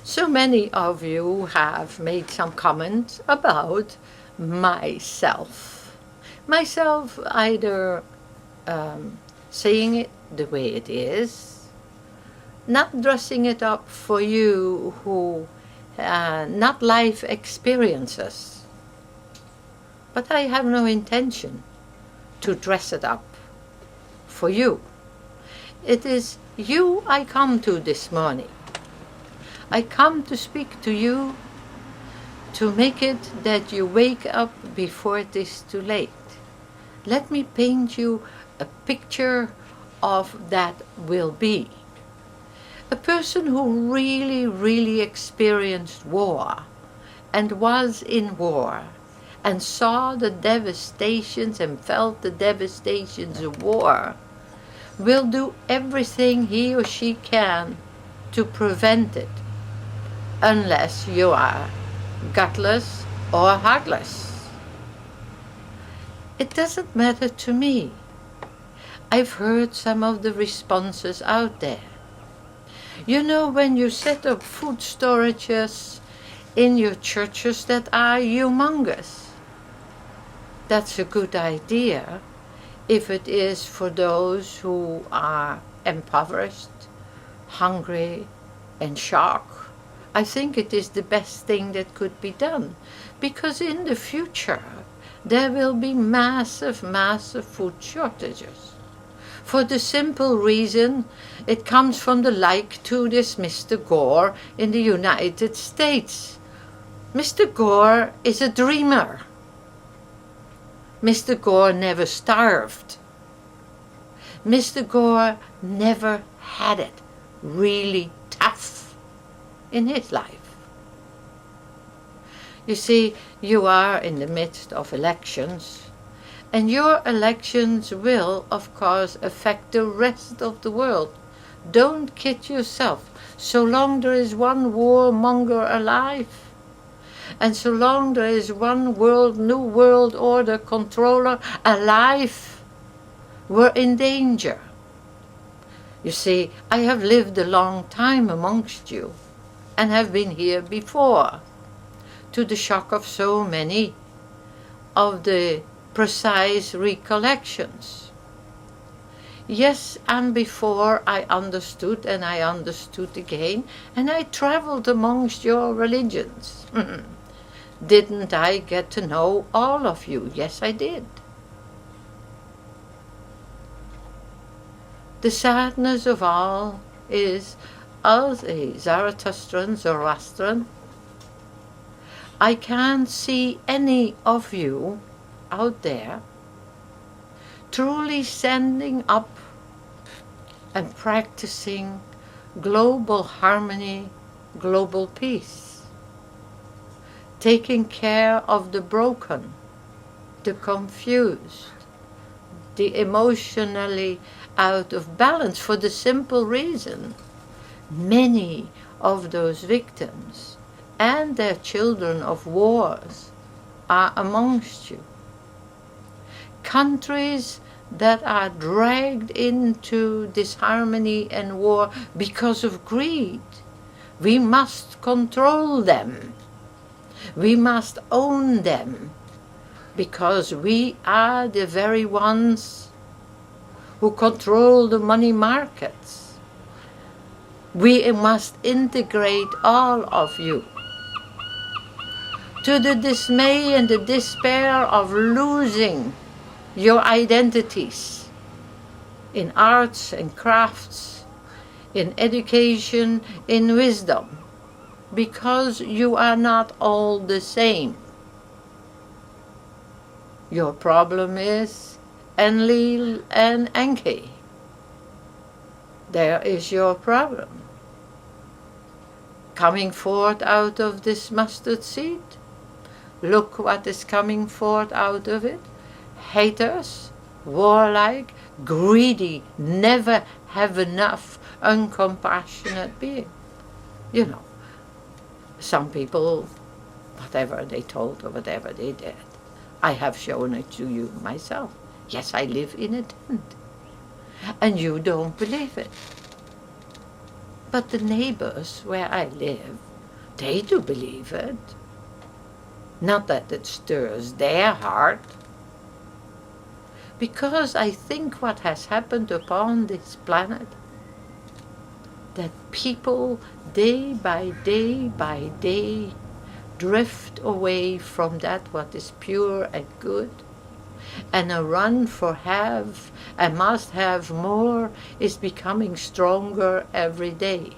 So many of you have made some comments about myself. Myself either saying it the way it is, not dressing it up for you who not life experiences. But I have no intention to dress it up for you. It is you I come to this morning. I come to speak to you to make it that you wake up before it is too late. Let me paint you a picture of that will be. A person who really experienced war and was in war and saw the devastations and felt the devastations of war will do everything he or she can to prevent it, unless you are gutless or heartless. It doesn't matter to me. I've heard some of the responses out there. You know, when you set up food storages in your churches that are humongous, that's a good idea if it is for those who are impoverished, hungry, and shocked. I think it is the best thing that could be done, because in the future there will be massive food shortages. For the simple reason it comes from the like to this Mr. Gore in the United States. Mr. Gore is a dreamer. Mr. Gore never starved. Mr. Gore never had it really tough in his life. You see, you are in the midst of elections, and your elections will, of course, affect the rest of the world. Don't kid yourself. So long there is one warmonger alive, and so long there is one new world order controller alive, we're in danger. You see, I have lived a long time amongst you, and have been here before, to the shock of so many of the precise recollections. Yes, and before I understood, and I understood again, and I traveled amongst your religions. Didn't I get to know all of you? Yes, I did. The sadness of all is, as a Zoroastrian, I can't see any of you out there truly standing up and practicing global harmony, global peace, taking care of the broken, the confused, the emotionally out of balance, for the simple reason many of those victims and their children of wars are amongst you. Countries that are dragged into disharmony and war because of greed. We must control them. We must own them, because we are the very ones who control the money markets. We must integrate all of you. To the dismay and the despair of losing your identities in arts and crafts, in education, in wisdom, because you are not all the same. Your problem is Enlil and Enki. There is your problem. Coming forth out of this mustard seed, look what is coming forth out of it. Haters, warlike, greedy, never have enough, uncompassionate being. You know, some people, whatever they told or whatever they did, I have shown it to you myself. Yes, I live in a tent, and you don't believe it. But the neighbors where I live They do believe it. Not that it stirs their heart. Because I think what has happened upon this planet, that people day by day drift away from that what is pure and good, and a run for have and must have more is becoming stronger every day.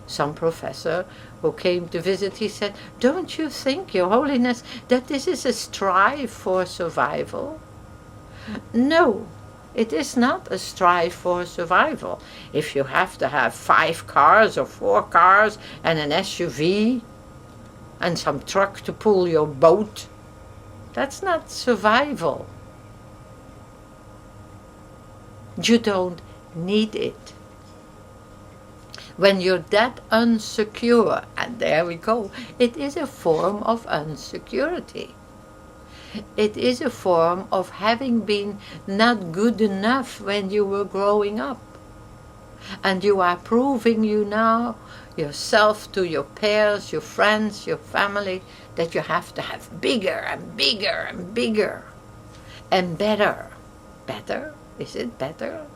Some professor who came to visit, he said, "Don't you think, Your Holiness, that this is a strive for survival?" No, it is not a strive for survival. If you have to have 5 cars or 4 cars and an SUV and some truck to pull your boat, that's not survival. You don't need it. When you're that unsecure, and there we go, it is a form of insecurity. It is a form of having been not good enough when you were growing up. And you are proving you now, yourself to your peers, your friends, your family, that you have to have bigger and bigger and bigger and better. Better? Is it better?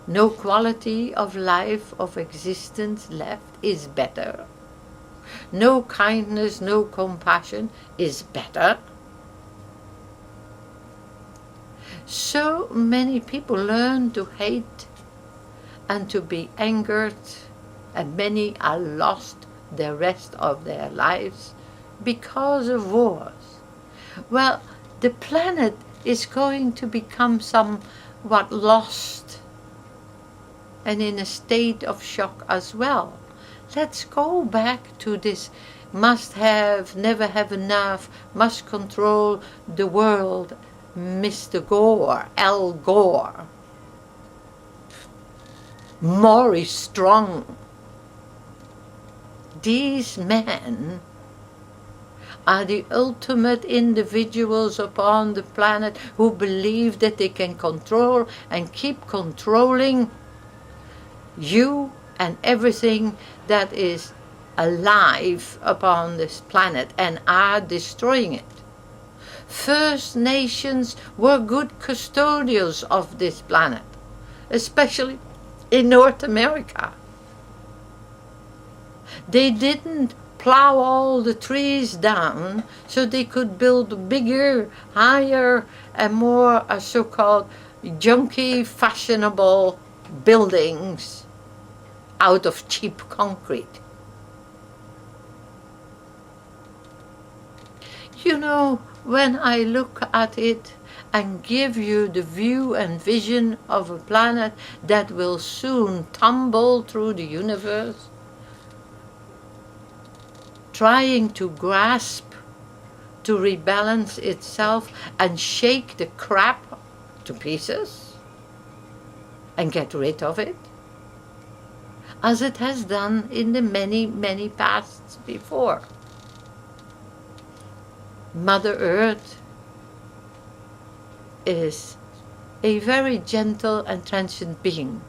No quality of life, of existence left is better. No kindness, no compassion is better. So many people learn to hate and to be angered, and many are lost the rest of their lives because of wars. Well, the planet is going to become somewhat lost and in a state of shock as well. Let's go back to this must have, never have enough, must control the world, Mr. Gore, Al Gore. Maurice Strong. These men are the ultimate individuals upon the planet who believe that they can control and keep controlling you and everything that is alive upon this planet and are destroying it. First Nations were good custodians of this planet, especially in North America. They didn't plow all the trees down so they could build bigger, higher, and more so-called junky, fashionable buildings out of cheap concrete. You know, when I look at it and give you the view and vision of a planet that will soon tumble through the universe, trying to grasp, to rebalance itself and shake the crap to pieces and get rid of it, as it has done in the many, many pasts before. Mother Earth is a very gentle and transient being.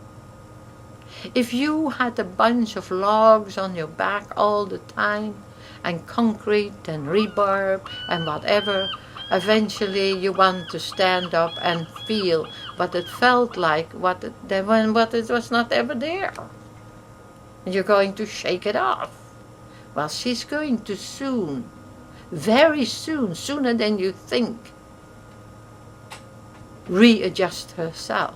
If you had a bunch of logs on your back all the time, and concrete and rebar and whatever, eventually you want to stand up and feel what it felt like, what it was not ever there. And you're going to shake it off. Well, she's going to soon, very soon, sooner than you think, readjust herself.